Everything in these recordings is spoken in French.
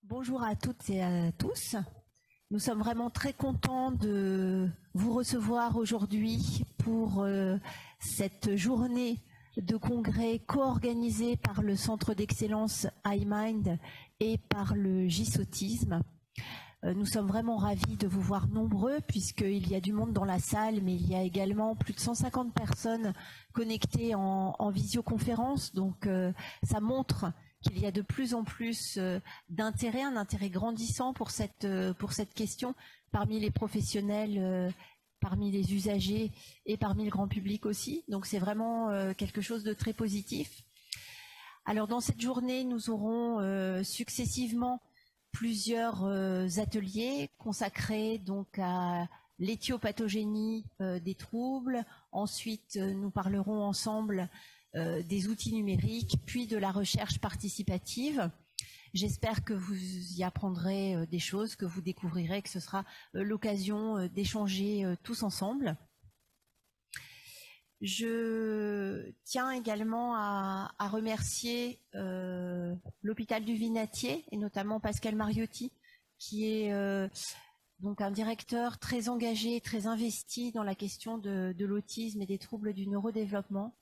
Bonjour à toutes et à tous. Nous sommes vraiment très contents de vous recevoir aujourd'hui pour cette journée de congrès co-organisée par le Centre d'excellence iMind et par le GIS Autisme. Nous sommes vraiment ravis de vous voir nombreux puisqu'il y a du monde dans la salle, mais il y a également plus de 150 personnes connectées en visioconférence. Donc ça montre qu'il y a de plus en plus d'intérêt, un intérêt grandissant pour cette question parmi les professionnels, parmi les usagers et parmi le grand public aussi. Donc c'est vraiment quelque chose de très positif. Alors dans cette journée, nous aurons successivement plusieurs ateliers consacrés donc à l'éthiopathogénie des troubles. Ensuite, nous parlerons ensemble des outils numériques, puis de la recherche participative. J'espère que vous y apprendrez des choses, que vous découvrirez, que ce sera l'occasion d'échanger tous ensemble. Je tiens également à remercier l'hôpital du Vinatier et notamment Pascal Mariotti, qui est donc un directeur très engagé, très investi dans la question de l'autisme et des troubles du neurodéveloppement.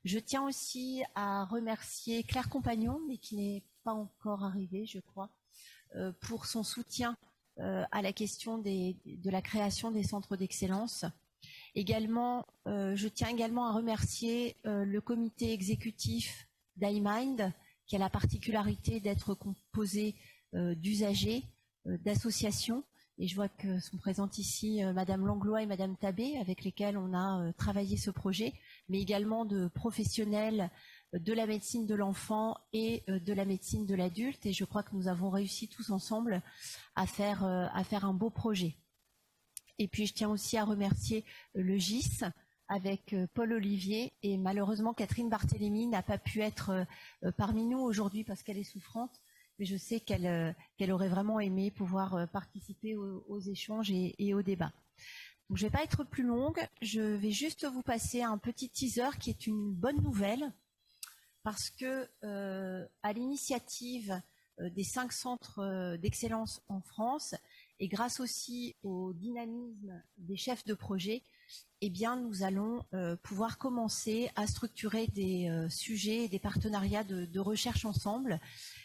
Je tiens aussi à remercier Claire Compagnon, mais qui n'est pas encore arrivée, je crois, pour son soutien à la question de la création des centres d'excellence. Également, je tiens également à remercier le comité exécutif d'iMind, qui a la particularité d'être composé d'usagers, d'associations. Et je vois que sont présentes ici Madame Langlois et Madame Tabé, avec lesquelles on a travaillé ce projet, mais également de professionnels de la médecine de l'enfant et de la médecine de l'adulte. Et je crois que nous avons réussi tous ensemble à faire un beau projet. Et puis je tiens aussi à remercier le GIS avec Paul Olivier, et malheureusement Catherine Barthélémy n'a pas pu être parmi nous aujourd'hui parce qu'elle est souffrante. Mais je sais qu'elle aurait vraiment aimé pouvoir participer aux échanges et aux débats. Donc, je ne vais pas être plus longue, je vais juste vous passer un petit teaser qui est une bonne nouvelle, parce que à l'initiative des 5 centres d'excellence en France, et grâce aussi au dynamisme des chefs de projet, eh bien, nous allons pouvoir commencer à structurer des sujets et des partenariats de recherche ensemble.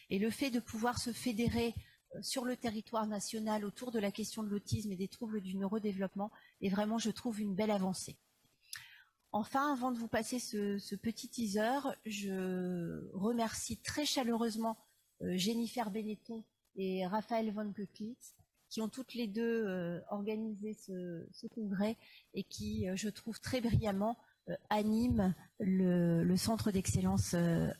Et le fait de pouvoir se fédérer sur le territoire national autour de la question de l'autisme et des troubles du neurodéveloppement est vraiment, je trouve, une belle avancée. Enfin, avant de vous passer ce petit teaser, je remercie très chaleureusement Jennifer Benetton et Raphaël von Köcklitz, qui ont toutes les deux organisé ce congrès et qui, je trouve très brillamment, anime le centre d'excellence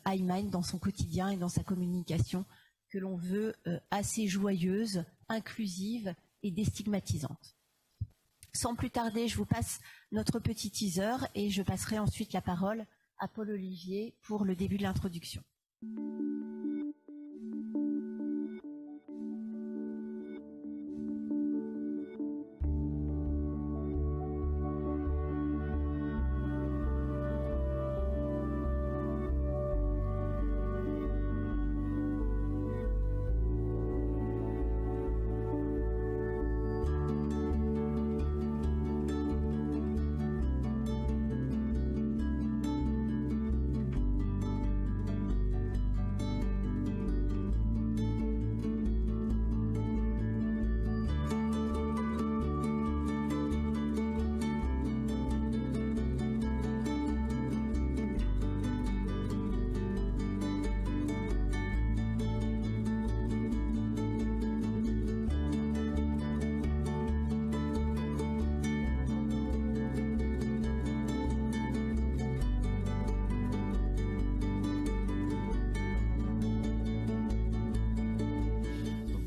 iMind dans son quotidien et dans sa communication que l'on veut assez joyeuse, inclusive et déstigmatisante. Sans plus tarder, je vous passe notre petit teaser et je passerai ensuite la parole à Paul Olivier pour le début de l'introduction.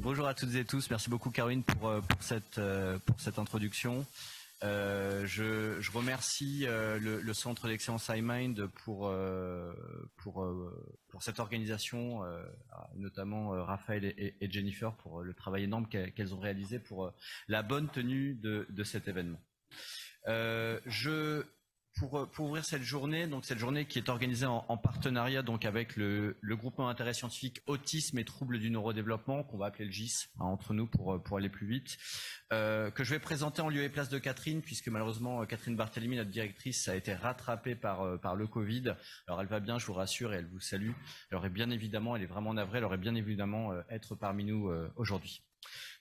Bonjour à toutes et tous, merci beaucoup Caroline pour cette introduction. Je remercie le Centre d'excellence iMind pour cette organisation, notamment Raphaël et Jennifer pour le travail énorme qu'elles ont réalisé pour la bonne tenue de cet événement. Je pour ouvrir cette journée, donc cette journée qui est organisée en partenariat donc avec le groupement d'intérêt scientifique Autisme et troubles du neurodéveloppement, qu'on va appeler le GIS, entre nous pour aller plus vite, que je vais présenter en lieu et place de Catherine, puisque malheureusement Catherine Barthélémy, notre directrice, a été rattrapée par le Covid. Alors elle va bien, je vous rassure, et elle vous salue. Elle aurait bien évidemment, elle est vraiment navrée, elle aurait bien évidemment être parmi nous aujourd'hui.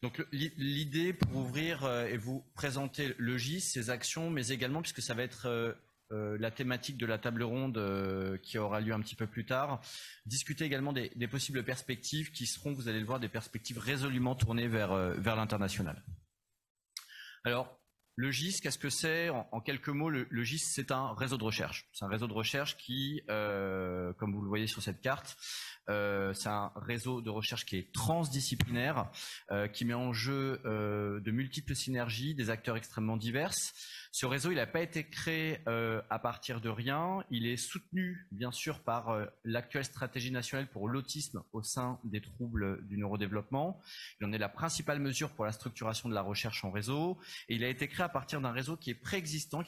Donc l'idée pour ouvrir et vous présenter le GIS, ses actions, mais également, puisque ça va être la thématique de la table ronde qui aura lieu un petit peu plus tard, discuter également des possibles perspectives qui seront, vous allez le voir, des perspectives résolument tournées vers l'international. Alors, le GIS, qu'est-ce que c'est? En quelques mots, le GIS, c'est un réseau de recherche. C'est un réseau de recherche qui, comme vous le voyez sur cette carte, c'est un réseau de recherche qui est transdisciplinaire, qui met en jeu de multiples synergies, des acteurs extrêmement divers. Ce réseau, il n'a pas été créé à partir de rien. Il est soutenu, bien sûr, par l'actuelle stratégie nationale pour l'autisme au sein des troubles du neurodéveloppement. Il en est la principale mesure pour la structuration de la recherche en réseau. Et il a été créé à partir d'un réseau qui était préexistant,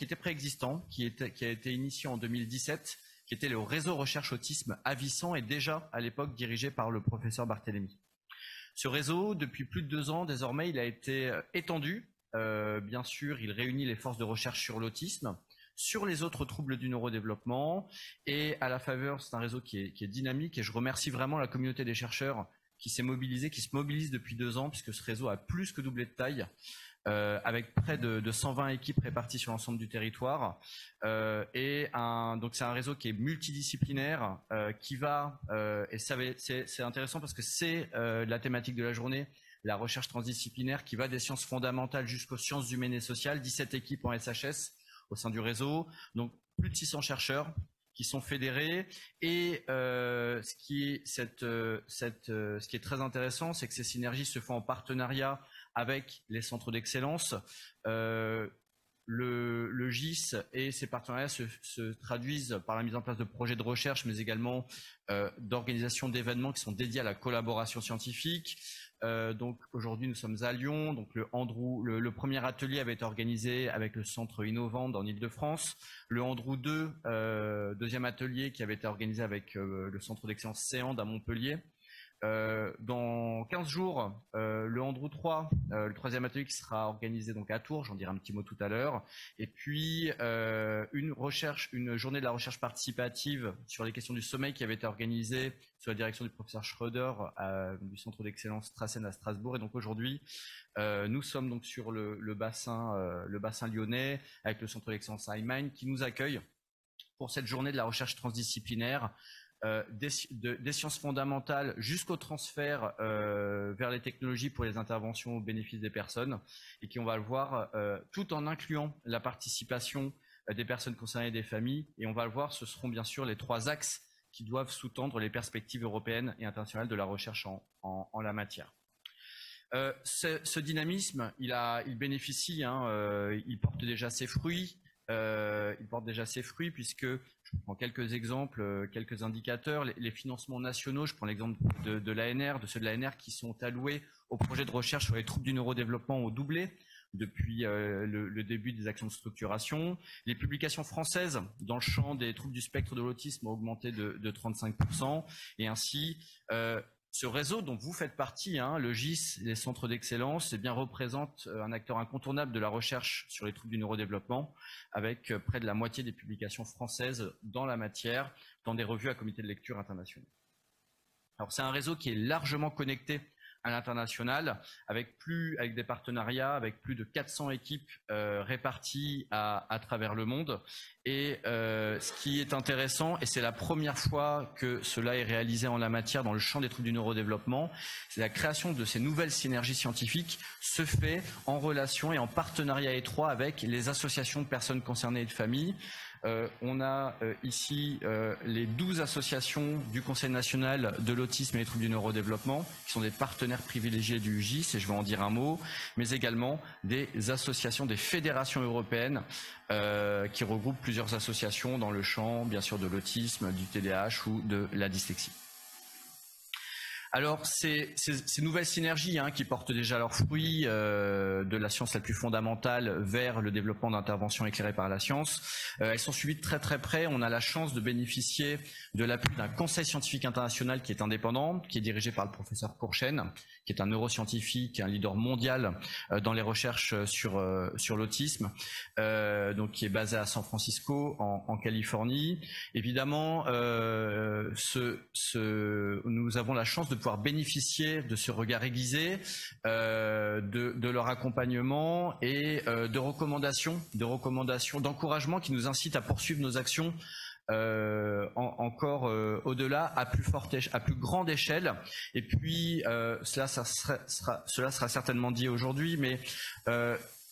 qui a été initié en 2017, qui était le réseau recherche autisme à Visan et déjà à l'époque dirigé par le professeur Barthélémy. Ce réseau, depuis plus de 2 ans, désormais, il a été étendu. Bien sûr, il réunit les forces de recherche sur l'autisme, sur les autres troubles du neurodéveloppement, et à la faveur, c'est un réseau qui est dynamique, et je remercie vraiment la communauté des chercheurs qui s'est mobilisée, qui se mobilise depuis 2 ans, puisque ce réseau a plus que doublé de taille, avec près de 120 équipes réparties sur l'ensemble du territoire, donc c'est un réseau qui est multidisciplinaire, qui va, et c'est intéressant parce que c'est la thématique de la journée, la recherche transdisciplinaire qui va des sciences fondamentales jusqu'aux sciences humaines et sociales, 17 équipes en SHS au sein du réseau, donc plus de 600 chercheurs qui sont fédérés, et ce qui est très intéressant, c'est que ces synergies se font en partenariat avec les centres d'excellence. Le GIS et ses partenariats se traduisent par la mise en place de projets de recherche, mais également d'organisations d'événements qui sont dédiés à la collaboration scientifique. Donc aujourd'hui nous sommes à Lyon, donc le premier atelier avait été organisé avec le centre Innovant en Ile-de-France, le Andrew 2, deuxième atelier qui avait été organisé avec le centre d'excellence Céand à Montpellier. Dans 15 jours, le Andrew 3, le troisième atelier qui sera organisé donc à Tours, j'en dirai un petit mot tout à l'heure, et puis une journée de la recherche participative sur les questions du sommeil qui avait été organisée sous la direction du professeur Schröder du centre d'excellence Strassen à Strasbourg. Et donc aujourd'hui, nous sommes donc sur le bassin lyonnais avec le centre d'excellence iMind qui nous accueille pour cette journée de la recherche transdisciplinaire. Des sciences fondamentales jusqu'au transfert vers les technologies pour les interventions au bénéfice des personnes, et qui, on va le voir, tout en incluant la participation des personnes concernées et des familles. Et on va le voir, ce seront bien sûr les 3 axes qui doivent sous-tendre les perspectives européennes et internationales de la recherche en la matière. Ce dynamisme, il bénéficie, il porte déjà ses fruits. Puisque je prends quelques exemples, quelques indicateurs, les financements nationaux, je prends l'exemple de l'ANR, de ceux de l'ANR qui sont alloués aux projets de recherche sur les troubles du neurodéveloppement ont doublé depuis le début des actions de structuration. Les publications françaises dans le champ des troubles du spectre de l'autisme ont augmenté de 35%, et ainsi ce réseau dont vous faites partie, le GIS, les centres d'excellence, représente un acteur incontournable de la recherche sur les troubles du neurodéveloppement, avec près de la moitié des publications françaises dans la matière, dans des revues à comité de lecture internationaux. Alors c'est un réseau qui est largement connecté à l'international, avec des partenariats, avec plus de 400 équipes réparties à travers le monde. Et ce qui est intéressant, et c'est la première fois que cela est réalisé en la matière dans le champ des troubles du neurodéveloppement, c'est la création de ces nouvelles synergies scientifiques se fait en relation et en partenariat étroit avec les associations de personnes concernées et de familles. On a ici les 12 associations du Conseil national de l'autisme et des troubles du neurodéveloppement, qui sont des partenaires privilégiés du GIS, et je vais en dire un mot, mais également des associations, des fédérations européennes qui regroupent plusieurs associations dans le champ, bien sûr, de l'autisme, du TDAH ou de la dyslexie. Alors, ces nouvelles synergies qui portent déjà leurs fruits de la science la plus fondamentale vers le développement d'interventions éclairées par la science, elles sont suivies de très très près. On a la chance de bénéficier de l'appui d'un conseil scientifique international qui est indépendant, qui est dirigé par le professeur Courchaine, qui est un neuroscientifique, un leader mondial dans les recherches sur l'autisme, donc qui est basé à San Francisco en Californie. Évidemment, nous avons la chance de pouvoir bénéficier de ce regard aiguisé, de leur accompagnement et de recommandations, d'encouragement qui nous incitent à poursuivre nos actions encore au-delà, à plus grande échelle. Et puis cela sera certainement dit aujourd'hui, mais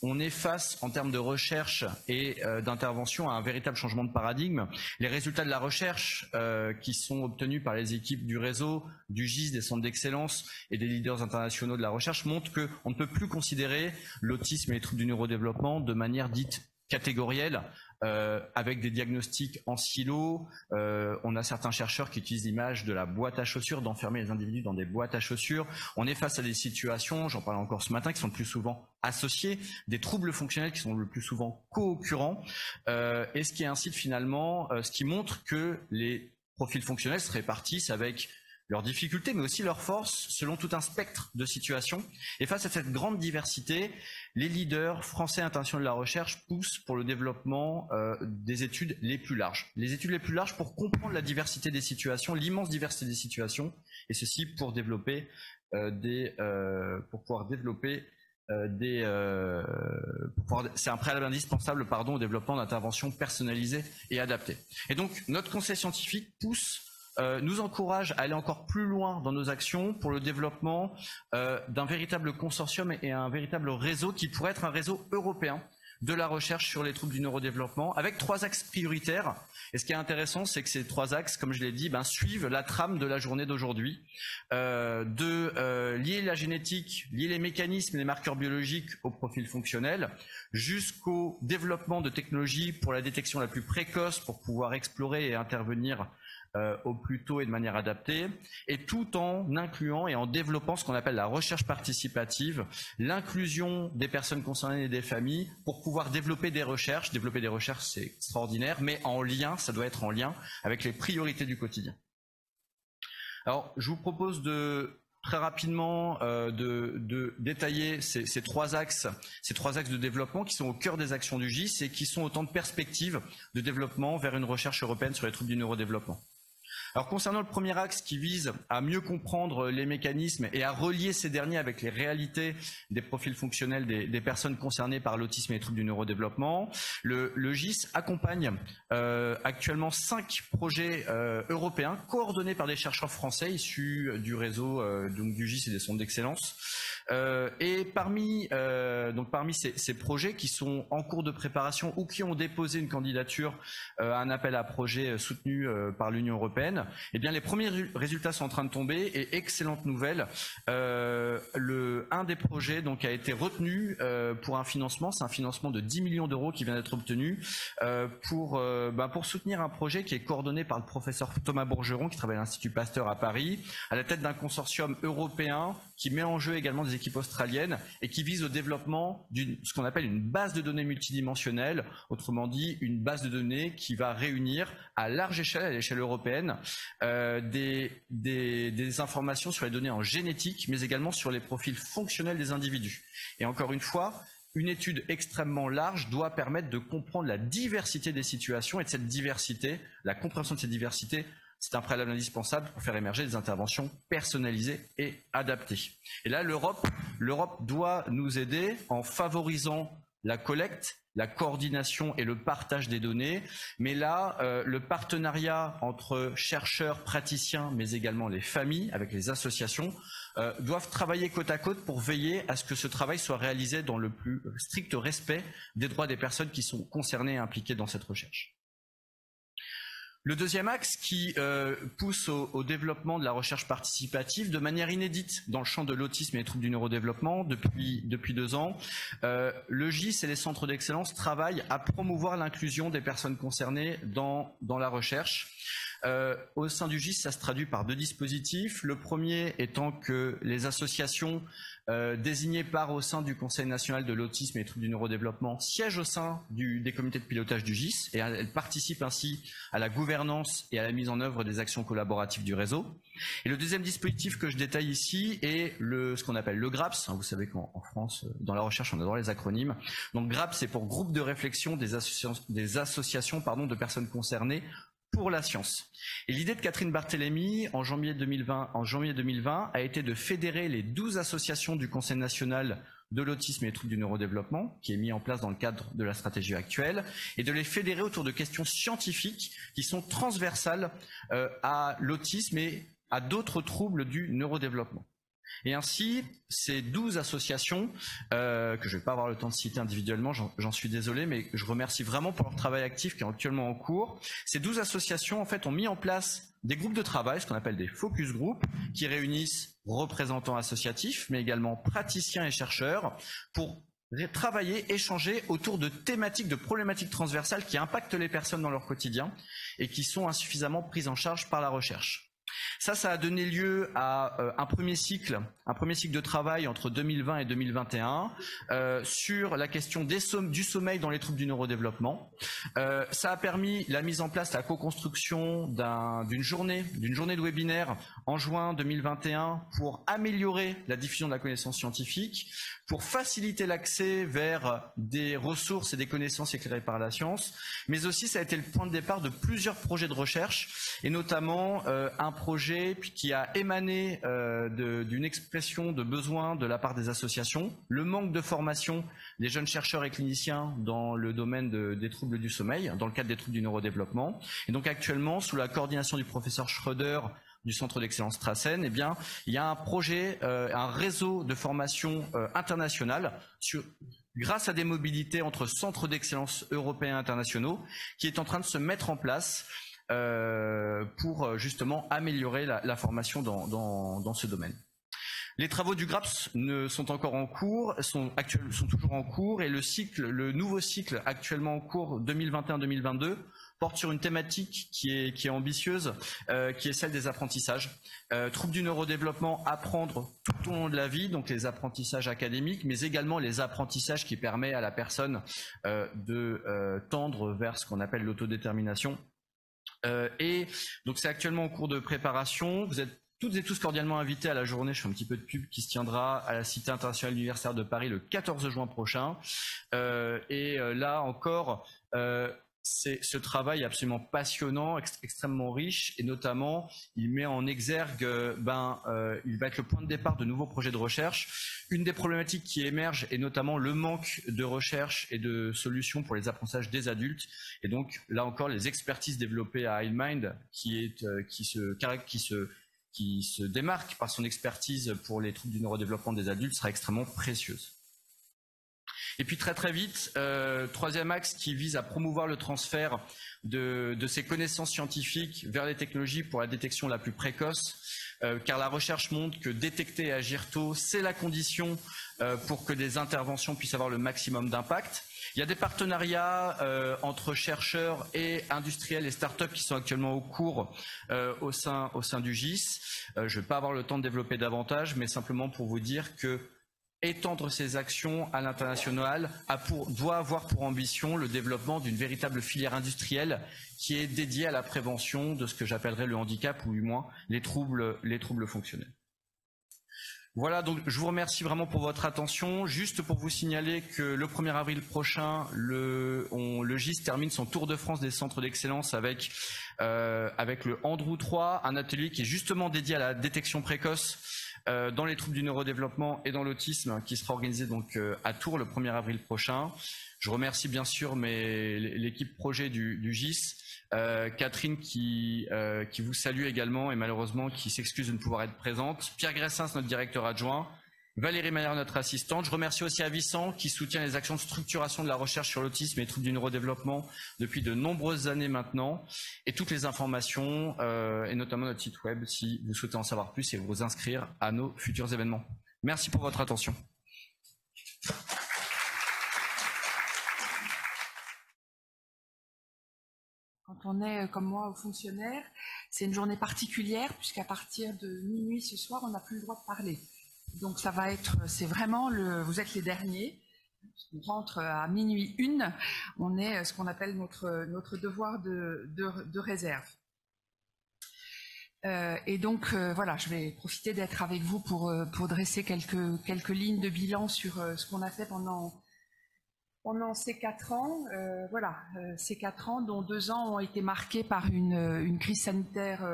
on est face, en termes de recherche et d'intervention, à un véritable changement de paradigme. Les résultats de la recherche qui sont obtenus par les équipes du réseau, du GIS, des centres d'excellence et des leaders internationaux de la recherche montrent qu'on ne peut plus considérer l'autisme et les troubles du neurodéveloppement de manière dite catégorielle, avec des diagnostics en silo. On a certains chercheurs qui utilisent l'image de la boîte à chaussures, d'enfermer les individus dans des boîtes à chaussures. On est face à des situations, j'en parlais encore ce matin, qui sont le plus souvent associées, des troubles fonctionnels qui sont le plus souvent co-occurrents, et ce qui incite finalement, ce qui montre que les profils fonctionnels se répartissent avec leurs difficultés, mais aussi leurs forces, selon tout un spectre de situations. Et face à cette grande diversité, les leaders français internationaux de la recherche poussent pour le développement des études les plus larges. Les études les plus larges pour comprendre la diversité des situations, l'immense diversité des situations, et ceci pour développer c'est un préalable indispensable au développement d'interventions personnalisées et adaptées. Et donc, notre conseil scientifique nous encourage à aller encore plus loin dans nos actions pour le développement d'un véritable consortium et un véritable réseau qui pourrait être un réseau européen de la recherche sur les troubles du neurodéveloppement, avec 3 axes prioritaires. Et ce qui est intéressant, c'est que ces 3 axes, comme je l'ai dit, suivent la trame de la journée d'aujourd'hui, lier la génétique, lier les mécanismes et les marqueurs biologiques au profil fonctionnel, jusqu'au développement de technologies pour la détection la plus précoce, pour pouvoir explorer et intervenir au plus tôt et de manière adaptée, et tout en incluant et en développant ce qu'on appelle la recherche participative, l'inclusion des personnes concernées et des familles pour pouvoir développer des recherches. Développer des recherches, c'est extraordinaire, mais ça doit être en lien avec les priorités du quotidien. Alors, je vous propose très rapidement de détailler ces 3 axes de développement qui sont au cœur des actions du GIS et qui sont autant de perspectives de développement vers une recherche européenne sur les troubles du neurodéveloppement. Alors concernant le premier axe qui vise à mieux comprendre les mécanismes et à relier ces derniers avec les réalités des profils fonctionnels des personnes concernées par l'autisme et les troubles du neurodéveloppement, le GIS accompagne actuellement 5 projets européens coordonnés par des chercheurs français issus du réseau donc du GIS et des centres d'excellence. Et parmi ces projets qui sont en cours de préparation ou qui ont déposé une candidature à un appel à projet soutenu par l'Union européenne, eh bien les premiers résultats sont en train de tomber et excellente nouvelle, un des projets donc a été retenu pour un financement, c'est un financement de 10 millions d'euros qui vient d'être obtenu pour soutenir un projet qui est coordonné par le professeur Thomas Bourgeron qui travaille à l'Institut Pasteur à Paris, à la tête d'un consortium européen qui met en jeu également des équipes australiennes et qui vise au développement ce qu'on appelle une base de données multidimensionnelle, autrement dit une base de données qui va réunir à large échelle, à l'échelle européenne, des informations sur les données en génétique, mais également sur les profils fonctionnels des individus. Et encore une fois, une étude extrêmement large doit permettre de comprendre la diversité des situations et de cette diversité, la compréhension de cette diversité. C'est un préalable indispensable pour faire émerger des interventions personnalisées et adaptées. Et là, l'Europe doit nous aider en favorisant la collecte, la coordination et le partage des données. Mais là, le partenariat entre chercheurs, praticiens, mais également les familles, avec les associations, doivent travailler côte à côte pour veiller à ce que ce travail soit réalisé dans le plus strict respect des droits des personnes qui sont concernées et impliquées dans cette recherche. Le deuxième axe qui pousse au développement de la recherche participative de manière inédite dans le champ de l'autisme et les troubles du neurodéveloppement depuis 2 ans, le GIS et les centres d'excellence travaillent à promouvoir l'inclusion des personnes concernées dans la recherche. Au sein du GIS, ça se traduit par 2 dispositifs. Le premier étant que les associations désignées au sein du Conseil national de l'autisme et des troubles du neurodéveloppement siègent au sein des comités de pilotage du GIS et elles participent ainsi à la gouvernance et à la mise en œuvre des actions collaboratives du réseau. Et le deuxième dispositif que je détaille ici est ce qu'on appelle le GRAPS. Vous savez qu'en France, dans la recherche, on adore les acronymes. Donc GRAPS, c'est pour groupe de réflexion des associations de personnes concernées pour la science. Et l'idée de Catherine Barthélémy en janvier 2020 a été de fédérer les 12 associations du Conseil national de l'autisme et des troubles du neurodéveloppement, qui est mis en place dans le cadre de la stratégie actuelle, et de les fédérer autour de questions scientifiques qui sont transversales à l'autisme et à d'autres troubles du neurodéveloppement. Et ainsi, ces 12 associations, que je ne vais pas avoir le temps de citer individuellement, j'en suis désolé, mais je remercie vraiment pour leur travail actif qui est actuellement en cours. Ces 12 associations, en fait, ont mis en place des groupes de travail, ce qu'on appelle des focus groups, qui réunissent représentants associatifs, mais également praticiens et chercheurs, pour travailler, échanger autour de thématiques, de problématiques transversales qui impactent les personnes dans leur quotidien et qui sont insuffisamment prises en charge par la recherche. Ça a donné lieu à un premier cycle de travail entre 2020 et 2021 sur la question du sommeil dans les troubles du neurodéveloppement. Ça a permis la mise en place, la co-construction d'une journée de webinaire en juin 2021 pour améliorer la diffusion de la connaissance scientifique, pour faciliter l'accès vers des ressources et des connaissances éclairées par la science, mais aussi ça a été le point de départ de plusieurs projets de recherche, et notamment un projet qui a émané d'une expression de besoin de la part des associations, le manque de formation des jeunes chercheurs et cliniciens dans le domaine des troubles du sommeil, dans le cadre des troubles du neurodéveloppement. Et donc actuellement, sous la coordination du professeur Schröder du Centre d'excellence Strassen, eh bien, il y a un projet, un réseau de formation international grâce à des mobilités entre centres d'excellence européens et internationaux qui est en train de se mettre en place pour justement améliorer la formation dans ce domaine. Les travaux du GRAPS sont encore en cours, sont toujours en cours, et le nouveau cycle actuellement en cours 2021-2022 porte sur une thématique qui est ambitieuse, qui est celle des apprentissages. Troubles du neurodéveloppement, apprendre tout au long de la vie, donc les apprentissages académiques, mais également les apprentissages qui permettent à la personne de tendre vers ce qu'on appelle l'autodétermination. Et donc c'est actuellement en cours de préparation. Vous êtes toutes et tous cordialement invités à la journée, je fais un petit peu de pub, qui se tiendra à la Cité internationale universitaire de Paris le 14 juin prochain. Là encore, ce travail absolument passionnant, extrêmement riche, et notamment il met en exergue, il va être le point de départ de nouveaux projets de recherche. Une des problématiques qui émergent est notamment le manque de recherche et de solutions pour les apprentissages des adultes, et donc là encore les expertises développées à HealthMind qui se démarque par son expertise pour les troubles du neurodéveloppement des adultes sera extrêmement précieuse. Et puis très vite, troisième axe qui vise à promouvoir le transfert de ces connaissances scientifiques vers les technologies pour la détection la plus précoce, car la recherche montre que détecter et agir tôt, c'est la condition pour que des interventions puissent avoir le maximum d'impact. Il y a des partenariats entre chercheurs et industriels et start-up qui sont actuellement au cours au sein du GIS. Je ne vais pas avoir le temps de développer davantage, mais simplement pour vous dire que étendre ces actions à l'international doit avoir pour ambition le développement d'une véritable filière industrielle qui est dédiée à la prévention de ce que j'appellerais le handicap, ou du moins les troubles fonctionnels. Voilà, donc je vous remercie vraiment pour votre attention. Juste pour vous signaler que le 1er avril prochain, le GIS termine son tour de France des centres d'excellence avec le Andrew 3, un atelier qui est justement dédié à la détection précoce dans les troubles du neurodéveloppement et dans l'autisme, qui sera organisé donc à Tours le 1er avril prochain. Je remercie bien sûr l'équipe projet du GIS, Catherine qui vous salue également et malheureusement qui s'excuse de ne pouvoir être présente, Pierre Gressens, notre directeur adjoint, Valérie Maillard, notre assistante. Je remercie aussi Avicent qui soutient les actions de structuration de la recherche sur l'autisme et les troubles du neurodéveloppement depuis de nombreuses années maintenant, et toutes les informations et notamment notre site web si vous souhaitez en savoir plus et vous inscrire à nos futurs événements. Merci pour votre attention. quand on est comme moi fonctionnaire, c'est une journée particulière puisqu'à partir de minuit ce soir, on n'a plus le droit de parler. Donc ça va être, c'est vraiment vous êtes les derniers. On rentre à minuit 1, on est ce qu'on appelle notre devoir de réserve. Et donc voilà, je vais profiter d'être avec vous pour dresser quelques lignes de bilan sur ce qu'on a fait pendant ces 4 ans. Voilà, ces 4 ans, dont 2 ans ont été marqués par une crise sanitaire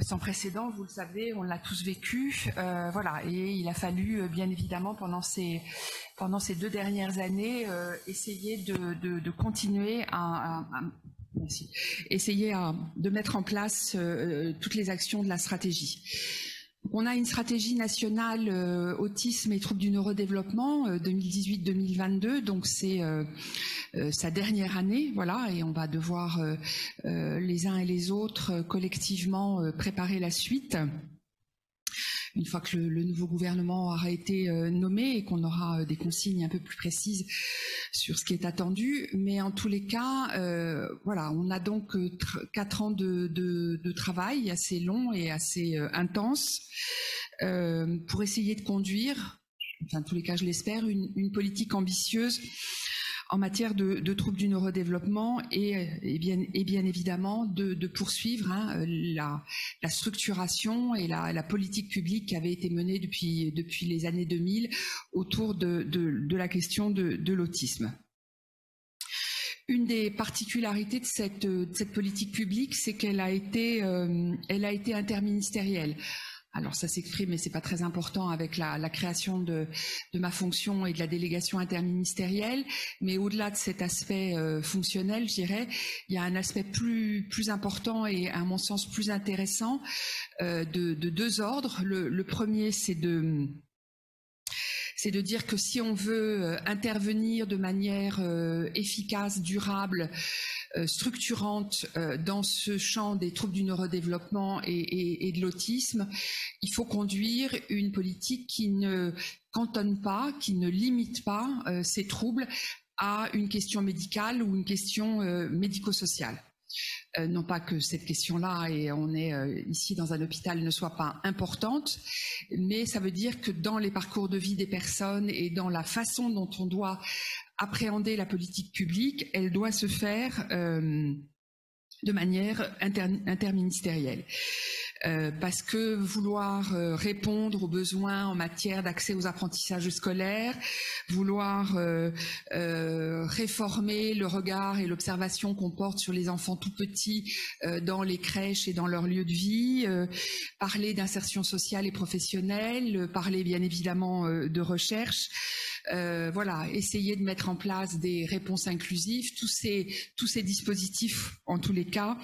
sans précédent, vous le savez, on l'a tous vécu. Voilà, et il a fallu bien évidemment pendant ces 2 dernières années essayer de continuer de mettre en place toutes les actions de la stratégie. On a une stratégie nationale autisme et troubles du neurodéveloppement 2018-2022, donc c'est sa dernière année, voilà, et on va devoir les uns et les autres collectivement préparer la suite. Une fois que le nouveau gouvernement aura été nommé et qu'on aura des consignes un peu plus précises sur ce qui est attendu. Mais en tous les cas, voilà, on a donc 4 ans de travail assez long et assez intense pour essayer de conduire, enfin en tous les cas je l'espère, une politique ambitieuse en matière de troubles du neurodéveloppement et bien évidemment de poursuivre la structuration et la politique publique qui avait été menée depuis les années 2000 autour de la question de l'autisme. Une des particularités de cette politique publique, c'est qu'elle a été interministérielle. Alors ça s'exprime, mais c'est pas très important avec la création de ma fonction et de la délégation interministérielle. Mais au-delà de cet aspect fonctionnel, je dirais, il y a un aspect plus important et à mon sens plus intéressant de 2 ordres. Le premier, c'est de dire que si on veut intervenir de manière efficace, durable, structurante dans ce champ des troubles du neurodéveloppement et de l'autisme, il faut conduire une politique qui ne cantonne pas, qui ne limite pas ces troubles à une question médicale ou une question médico-sociale. Non pas que cette question-là, et on est ici dans un hôpital, ne soit pas importante, mais ça veut dire que dans les parcours de vie des personnes et dans la façon dont on doit appréhender la politique publique, elle doit se faire de manière interministérielle. Parce que vouloir répondre aux besoins en matière d'accès aux apprentissages scolaires, vouloir réformer le regard et l'observation qu'on porte sur les enfants tout petits dans les crèches et dans leur lieu de vie, parler d'insertion sociale et professionnelle, parler bien évidemment de recherche, voilà, essayer de mettre en place des réponses inclusives, tous ces dispositifs, en tous les cas,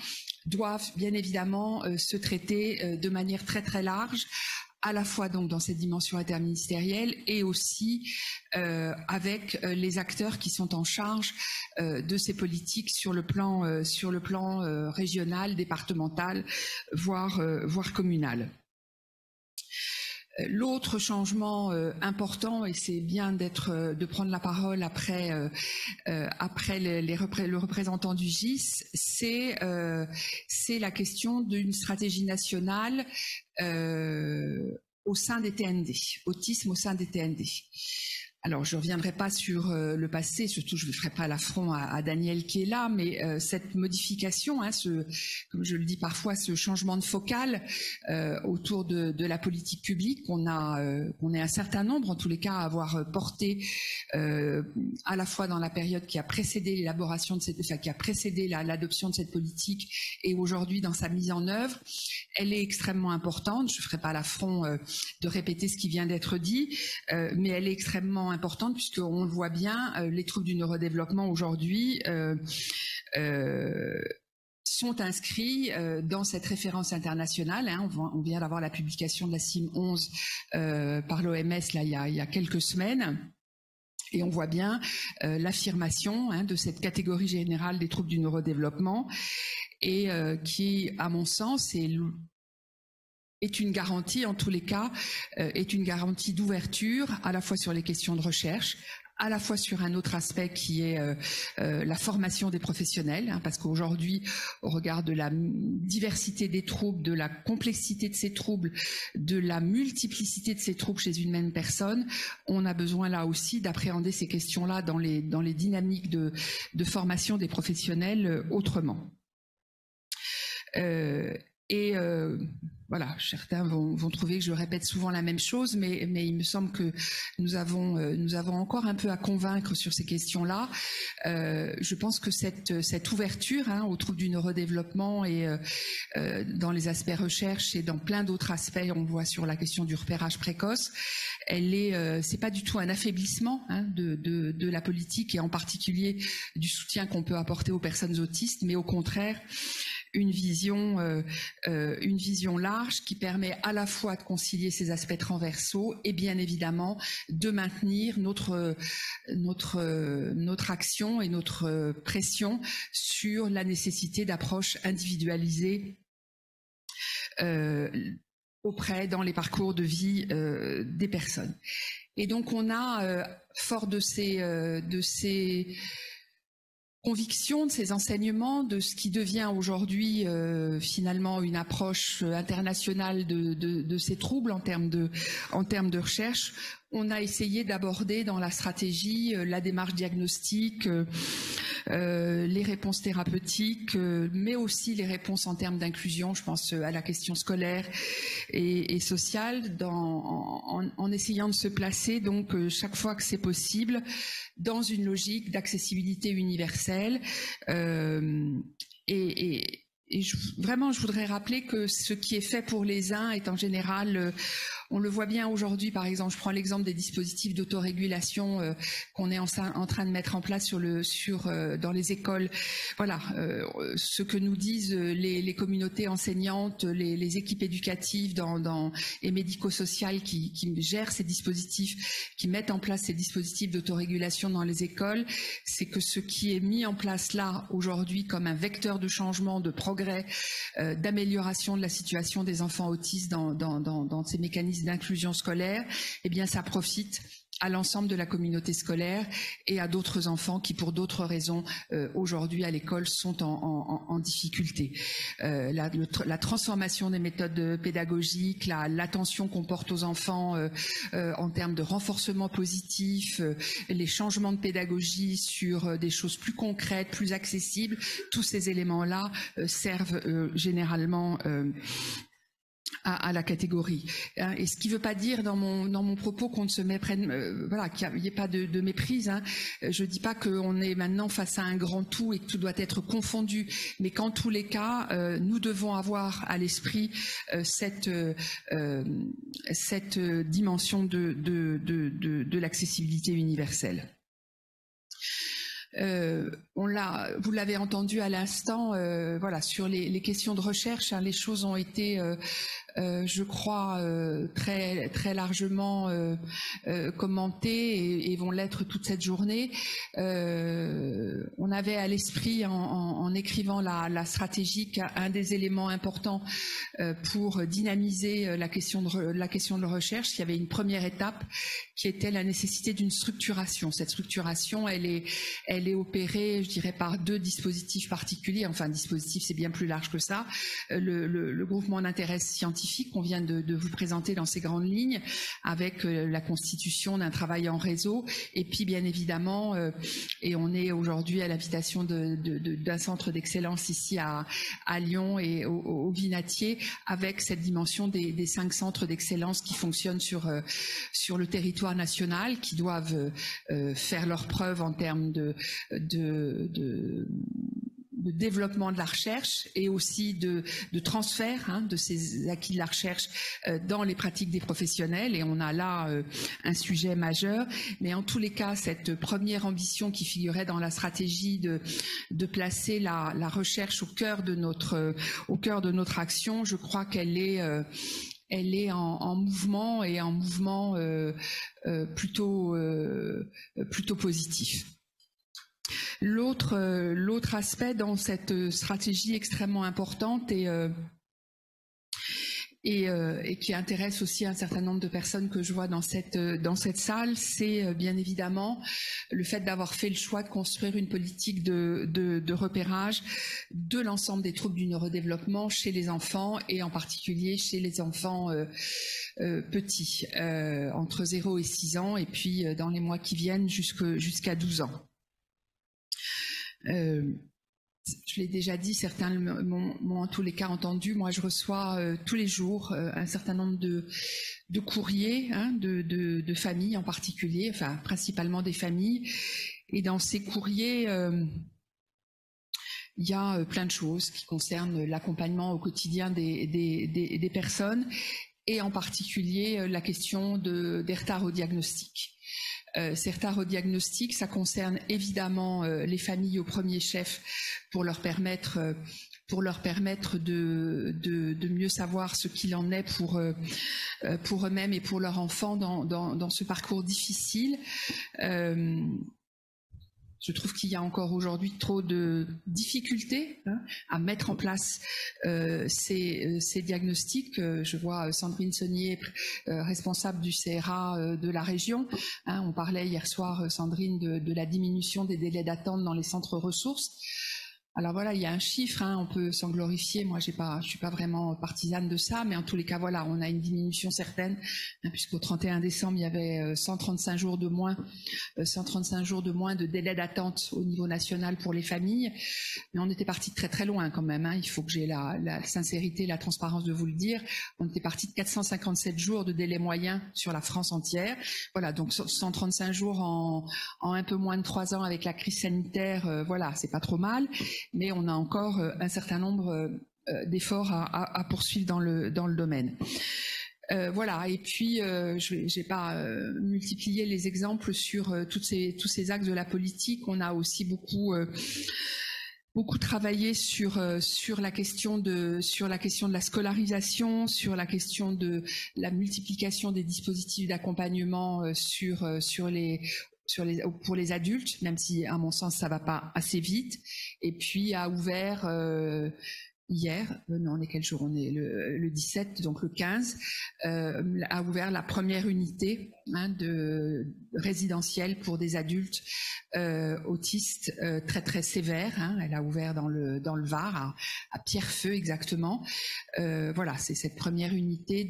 doivent bien évidemment se traiter de manière très très large, à la fois donc dans cette dimension interministérielle et aussi avec les acteurs qui sont en charge de ces politiques sur le plan régional, départemental, voire communal. L'autre changement important, et c'est bien de prendre la parole après le représentant du GIS, c'est la question d'une stratégie nationale au sein des TND, autisme au sein des TND. Alors, je ne reviendrai pas sur le passé, surtout je ne ferai pas l'affront à Daniel qui est là, mais cette modification, comme je le dis parfois, ce changement de focale autour de la politique publique, on est un certain nombre, en tous les cas, à avoir porté à la fois dans la période qui a précédé l'élaboration de qui a précédé l'adoption de cette politique et aujourd'hui dans sa mise en œuvre. Elle est extrêmement importante, je ne ferai pas l'affront de répéter ce qui vient d'être dit, mais elle est extrêmement importante puisqu'on le voit bien, les troubles du neurodéveloppement aujourd'hui sont inscrits dans cette référence internationale. On vient d'avoir la publication de la CIM 11 par l'OMS il y a quelques semaines. Et on voit bien l'affirmation de cette catégorie générale des troubles du neurodéveloppement et qui, à mon sens, est une garantie, en tous les cas, est une garantie d'ouverture, à la fois sur les questions de recherche, à la fois sur un autre aspect qui est la formation des professionnels, hein, parce qu'aujourd'hui, au regard de la diversité des troubles, de la complexité de ces troubles, de la multiplicité de ces troubles chez une même personne, on a besoin là aussi d'appréhender ces questions-là dans les dynamiques de formation des professionnels autrement. Voilà, certains vont trouver que je répète souvent la même chose, mais il me semble que nous avons encore un peu à convaincre sur ces questions-là. Je pense que cette ouverture au trouble du neurodéveloppement et dans les aspects recherche et dans plein d'autres aspects, on voit sur la question du repérage précoce, c'est pas du tout un affaiblissement de la politique et en particulier du soutien qu'on peut apporter aux personnes autistes, mais au contraire une vision large qui permet à la fois de concilier ces aspects transversaux et bien évidemment de maintenir notre action et notre pression sur la nécessité d'approches individualisées dans les parcours de vie des personnes. Et donc on a, fort de ces conviction de ces enseignements, de ce qui devient aujourd'hui finalement une approche internationale de ces troubles en termes de recherche, on a essayé d'aborder dans la stratégie la démarche diagnostique, les réponses thérapeutiques, mais aussi les réponses en termes d'inclusion, je pense à la question scolaire et sociale, en essayant de se placer donc chaque fois que c'est possible dans une logique d'accessibilité universelle vraiment, je voudrais rappeler que ce qui est fait pour les uns est en général, on le voit bien aujourd'hui, par exemple, je prends l'exemple des dispositifs d'autorégulation qu'on est en train de mettre en place dans les écoles. Voilà, ce que nous disent les communautés enseignantes, les équipes éducatives et médico-sociales qui gèrent ces dispositifs, qui mettent en place ces dispositifs d'autorégulation dans les écoles, c'est que ce qui est mis en place là aujourd'hui comme un vecteur de changement, de progrès, d'amélioration de la situation des enfants autistes dans ces mécanismes d'inclusion scolaire, eh bien ça profite à l'ensemble de la communauté scolaire et à d'autres enfants qui, pour d'autres raisons, aujourd'hui à l'école sont en difficulté. La transformation des méthodes pédagogiques, l'attention qu'on porte aux enfants en termes de renforcement positif, les changements de pédagogie sur des choses plus concrètes, plus accessibles, tous ces éléments-là servent généralement à la catégorie. Et ce qui ne veut pas dire dans mon propos qu'on ne se méprenne, qu'il n'y ait pas de méprise. Je ne dis pas qu'on est maintenant face à un grand tout et que tout doit être confondu, mais qu'en tous les cas, nous devons avoir à l'esprit cette dimension de l'accessibilité universelle. Vous l'avez entendu à l'instant, voilà, sur les questions de recherche, les choses ont été, je crois, très très largement commentées et vont l'être toute cette journée. On avait à l'esprit, en écrivant la stratégie, un des éléments importants pour dynamiser la question de recherche. Il y avait une première étape qui était la nécessité d'une structuration. Cette structuration, elle est opérée, je dirais, par deux dispositifs particuliers. Enfin, dispositif, c'est bien plus large que ça. Le groupement d'intérêt scientifique qu'on vient de vous présenter dans ces grandes lignes, avec la constitution d'un travail en réseau, et puis bien évidemment, et on est aujourd'hui à l'invitation d'un centre d'excellence ici à Lyon et au Vinatier, avec cette dimension des 5 centres d'excellence qui fonctionnent sur le territoire national, qui doivent faire leurs preuves en termes de développement de la recherche et aussi de transfert de ces acquis de la recherche dans les pratiques des professionnels, et on a là un sujet majeur. Mais en tous les cas, cette première ambition qui figurait dans la stratégie de placer la recherche au cœur de notre action, je crois qu'elle est en mouvement, et en mouvement plutôt positif. L'autre aspect dans cette stratégie extrêmement importante et qui intéresse aussi un certain nombre de personnes que je vois dans cette salle, c'est bien évidemment le fait d'avoir fait le choix de construire une politique de repérage de l'ensemble des troubles du neurodéveloppement chez les enfants et en particulier chez les enfants petits, entre 0 et 6 ans, et puis dans les mois qui viennent jusqu'à 12 ans. Je l'ai déjà dit, certains m'ont en tous les cas entendu. Moi, je reçois tous les jours un certain nombre de courriers, hein, de familles en particulier, enfin principalement des familles. Et dans ces courriers, il y a plein de choses qui concernent l'accompagnement au quotidien des personnes, et en particulier la question des retards au diagnostic. Ces retards au diagnostic, ça concerne évidemment les familles au premier chef pour leur permettre de mieux savoir ce qu'il en est pour eux-mêmes et pour leurs enfants dans ce parcours difficile. Je trouve qu'il y a encore aujourd'hui trop de difficultés à mettre en place ces diagnostics. Je vois Sandrine Saunier, responsable du CRA de la région. On parlait hier soir, Sandrine, de la diminution des délais d'attente dans les centres ressources. Alors voilà, il y a un chiffre, on peut s'en glorifier. Moi, je suis pas vraiment partisane de ça, mais en tous les cas, voilà, on a une diminution certaine, puisqu'au 31 décembre, il y avait 135 jours de moins de délai d'attente au niveau national pour les familles. Mais on était parti de très très loin quand même. Il faut que j'ai la sincérité, la transparence de vous le dire. On était parti de 457 jours de délai moyen sur la France entière. Voilà, donc 135 jours en un peu moins de 3 ans avec la crise sanitaire. Voilà, c'est pas trop mal. Mais on a encore un certain nombre d'efforts à poursuivre dans le domaine. Voilà, et puis je n'ai pas multiplié les exemples sur tous ces axes de la politique. On a aussi beaucoup travaillé sur la question de la scolarisation, sur la question de la multiplication des dispositifs d'accompagnement pour les adultes, même si à mon sens ça va pas assez vite. Et puis a ouvert hier, non, on est quel jour? On est le 17, donc le 15, a ouvert la première unité de résidentielle pour des adultes autistes très très sévères. Elle a ouvert dans le Var, à Pierrefeu exactement. Voilà, c'est cette première unité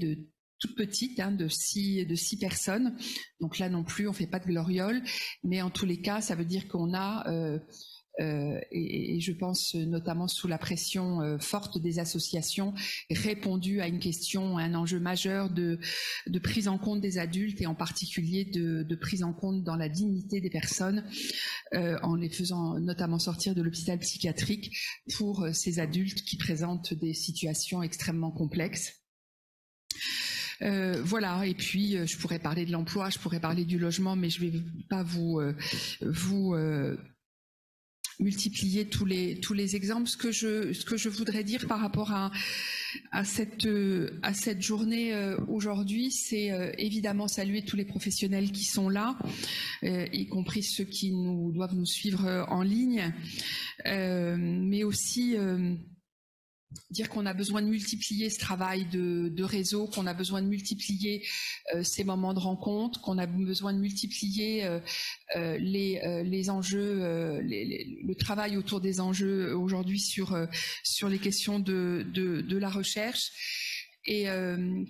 toute petite, de 6 personnes. Donc là non plus, on fait pas de gloriole, mais en tous les cas, ça veut dire qu'on a, et je pense notamment sous la pression forte des associations, répondu à une question, à un enjeu majeur de prise en compte des adultes et en particulier de prise en compte dans la dignité des personnes, en les faisant notamment sortir de l'hôpital psychiatrique pour ces adultes qui présentent des situations extrêmement complexes. Voilà, et puis je pourrais parler de l'emploi, je pourrais parler du logement, mais je ne vais pas vous multiplier tous les exemples. Ce que je voudrais dire par rapport à cette journée aujourd'hui, c'est évidemment saluer tous les professionnels qui sont là, y compris ceux qui doivent nous suivre en ligne, mais aussi dire qu'on a besoin de multiplier ce travail de réseau, qu'on a besoin de multiplier ces moments de rencontre, qu'on a besoin de multiplier les enjeux, le travail autour des enjeux aujourd'hui sur les questions de la recherche. Et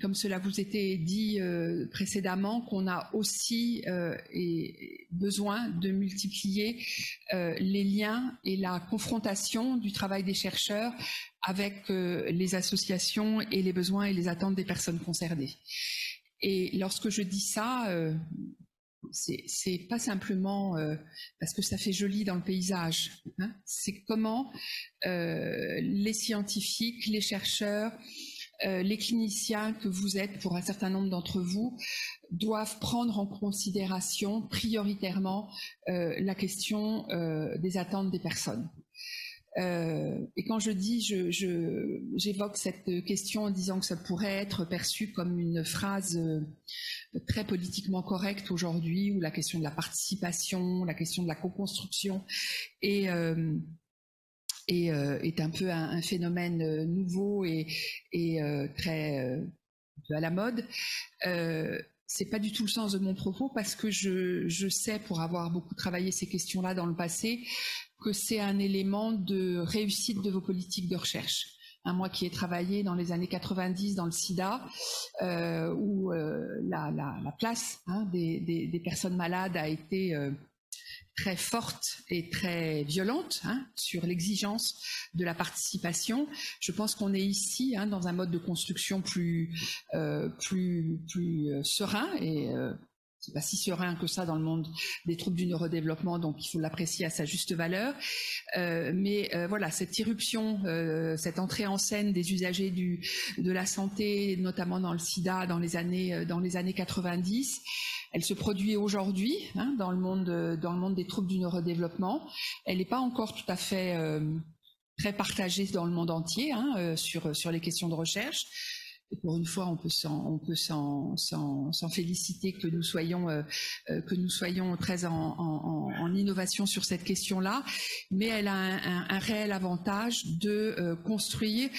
comme cela vous était dit précédemment, qu'on a aussi besoin de multiplier les liens et la confrontation du travail des chercheurs avec les associations et les besoins et les attentes des personnes concernées. Et lorsque je dis ça, c'est pas simplement parce que ça fait joli dans le paysage, c'est comment les scientifiques, les chercheurs, les cliniciens que vous êtes, pour un certain nombre d'entre vous, doivent prendre en considération prioritairement la question des attentes des personnes. Et quand je dis, j'évoque cette question en disant que ça pourrait être perçu comme une phrase très politiquement correcte aujourd'hui, où la question de la participation, la question de la co-construction est est un peu un phénomène nouveau et très à la mode. C'est pas du tout le sens de mon propos parce que je sais, pour avoir beaucoup travaillé ces questions-là dans le passé, que c'est un élément de réussite de vos politiques de recherche. Moi qui ai travaillé dans les années 90 dans le sida, où la place des personnes malades a été très forte et très violente sur l'exigence de la participation. Je pense qu'on est ici dans un mode de construction plus serein et c'est pas si serein que ça dans le monde des troubles du neurodéveloppement, donc il faut l'apprécier à sa juste valeur. Mais voilà, cette irruption, cette entrée en scène des usagers de la santé, notamment dans le sida, dans les années 90, elle se produit aujourd'hui dans le monde des troubles du neurodéveloppement. Elle n'est pas encore tout à fait très partagée dans le monde entier sur les questions de recherche. Et pour une fois, on peut s'en féliciter que nous soyons très en innovation sur cette question-là. Mais elle a un réel avantage de construire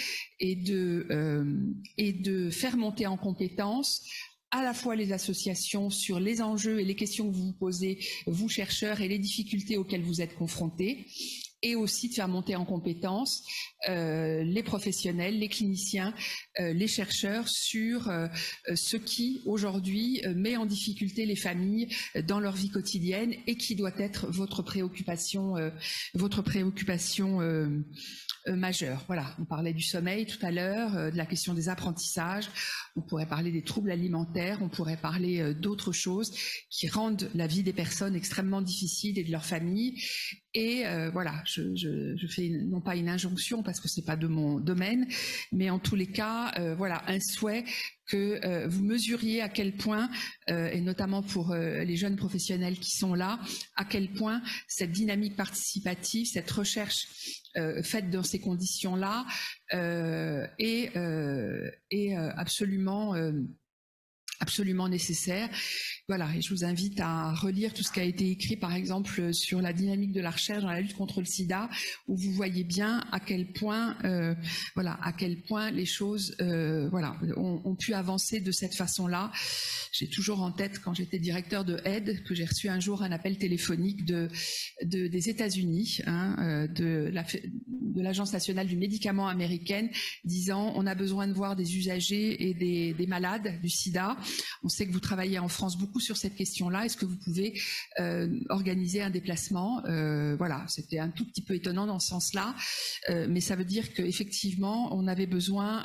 et de faire monter en compétence à la fois les associations sur les enjeux et les questions que vous vous posez, vous chercheurs, et les difficultés auxquelles vous êtes confrontés, et aussi de faire monter en compétence les professionnels, les cliniciens, les chercheurs sur ce qui aujourd'hui met en difficulté les familles dans leur vie quotidienne et qui doit être votre préoccupation majeure. Voilà, on parlait du sommeil tout à l'heure, de la question des apprentissages, on pourrait parler des troubles alimentaires, on pourrait parler d'autres choses qui rendent la vie des personnes extrêmement difficile et de leurs familles. Et voilà, je fais non pas une injonction parce que c'est pas de mon domaine, mais en tous les cas, voilà, un souhait que vous mesuriez à quel point, et notamment pour les jeunes professionnels qui sont là, à quel point cette dynamique participative, cette recherche faite dans ces conditions-là est absolument nécessaire. Voilà, et je vous invite à relire tout ce qui a été écrit, par exemple, sur la dynamique de la recherche dans la lutte contre le sida, où vous voyez bien à quel point, les choses, ont pu avancer de cette façon-là. J'ai toujours en tête, quand j'étais directeur de AID, que j'ai reçu un jour un appel téléphonique des États-Unis, de l'Agence nationale du médicament américaine, disant on a besoin de voir des usagers et des malades du sida. On sait que vous travaillez en France beaucoup sur cette question-là. Est-ce que vous pouvez organiser un déplacement? Voilà, c'était un tout petit peu étonnant dans ce sens-là, mais ça veut dire qu'effectivement, on avait besoin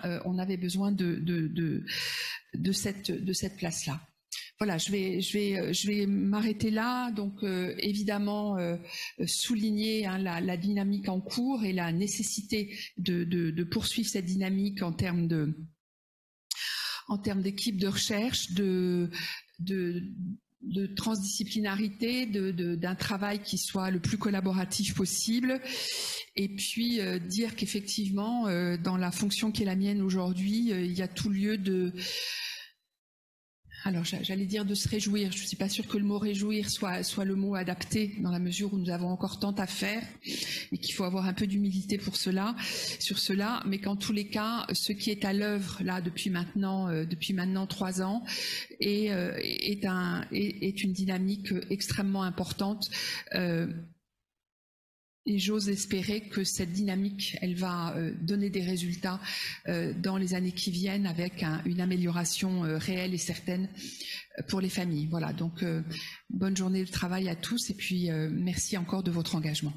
de cette place-là. Voilà, je vais m'arrêter là. Donc, évidemment, souligner la dynamique en cours et la nécessité de poursuivre cette dynamique en termes d'équipe de recherche, de transdisciplinarité, d'un travail qui soit le plus collaboratif possible, et puis dire qu'effectivement, dans la fonction qui est la mienne aujourd'hui, il y a tout lieu de... Alors, j'allais dire de se réjouir. Je ne suis pas sûre que le mot réjouir soit le mot adapté, dans la mesure où nous avons encore tant à faire et qu'il faut avoir un peu d'humilité sur cela, mais qu'en tous les cas, ce qui est à l'œuvre là depuis maintenant 3 ans est une dynamique extrêmement importante. Et j'ose espérer que cette dynamique, elle va donner des résultats dans les années qui viennent, avec une amélioration réelle et certaine pour les familles. Voilà, donc bonne journée de travail à tous, et puis merci encore de votre engagement.